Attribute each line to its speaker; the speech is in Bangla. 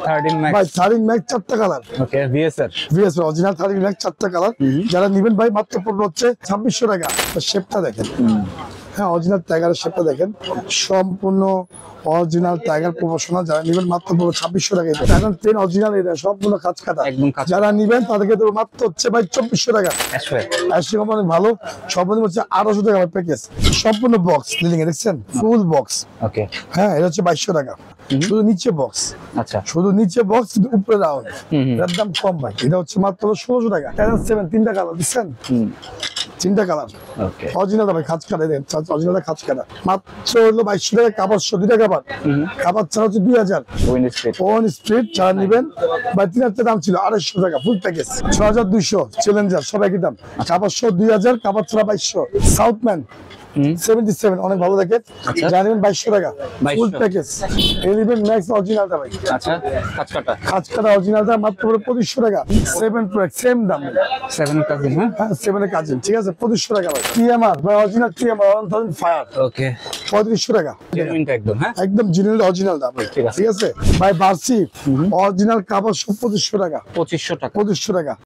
Speaker 1: 13 ম্যাক্স
Speaker 2: ভাই 13 ম্যাক্স 4টা কালার।
Speaker 1: ওকে ভিএসআর
Speaker 2: অরিজিনাল 13 ম্যাক্স 4টা কালার। যারা নেবেন ভাই মাত্র পড়বে হচ্ছে 2600 টাকা। শেপটা দেখেন, হ্যাঁ অরিজিনাল টাইগারের শেপটা দেখেন, সম্পূর্ণ অরিজিনাল টাইগার প্রফেশনাল। যারা নেবেন মাত্র পড়বে 2600 টাকা। টাইগার 10 অরিজিনাল, এটা সম্পূর্ণ কাজ কাটা
Speaker 1: একদম কাজ।
Speaker 2: যারা নেবেন তাদেরকে দেবো মাত্র হচ্ছে ভাই 2400 টাকা।
Speaker 1: অ্যাশওয়ে
Speaker 2: কোম্পানি ভালো, সর্বনিম্ন হচ্ছে 1800 টাকা প্যাকেজ, সম্পূর্ণ বক্স লিলিং এ দেখছেন, ফুল বক্স।
Speaker 1: ওকে
Speaker 2: হ্যাঁ এটা হচ্ছে 2200 টাকা, শুধু নিচে বক্স।
Speaker 1: আচ্ছা
Speaker 2: শুধু নিচে বক্স, উপরে রাউন্ড, এর দাম কম ভাই। এটা হচ্ছে মাত্র 1600 টাকা। 3টা কালার দিচ্ছেন, 3টা কালার
Speaker 1: ওকে
Speaker 2: অরিজিনাল ভাই, খাঁজ কাটা দেন, অরিজিনাল খাঁজ কাটা মাত্র হলো 2200 টাকা। কাপড় 2টা কাপড়, কাপড় ছাড়া হচ্ছে 2000। ওয়ান স্ট্রিট যারা নেবেন ভাই 3000 দাম ছিল, 250 টাকা ফুল প্যাকেজ। 6200 চ্যালেঞ্জার সব একই দাম, কাপড় 2000, কাপড় ছাড়া 2200। সাউথম্যান 77 অনেক ভালো দেখে, যারা নেবেন 2200 টাকা ফুল প্যাকেজ। এলিভেন্ট ম্যাক্স অরিজিনালটা ভাই,
Speaker 1: আচ্ছা
Speaker 2: খাঁজ কাটা অরিজিনালটা মাত্র 2500 টাকা। 7 প্রো সেম দাম,
Speaker 1: 7 এর কাজিন।
Speaker 2: হ্যাঁ 7 এর কাজিন, ঠিক আছে 2500 টাকা ভাই। টিএমআর ভাই অরিজিনাল টিএমআর 1000 ফায়ার,
Speaker 1: ওকে
Speaker 2: 3500 টাকা
Speaker 1: জেনুইনটা একদম। হ্যাঁ
Speaker 2: একদম জিনিয়াল অরিজিনাল দাম, ঠিক আছে ভাই। বার্সি অরিজিনাল কাপড় 2500 টাকা,
Speaker 1: 2500 টাকা।
Speaker 2: 2500 টাকা।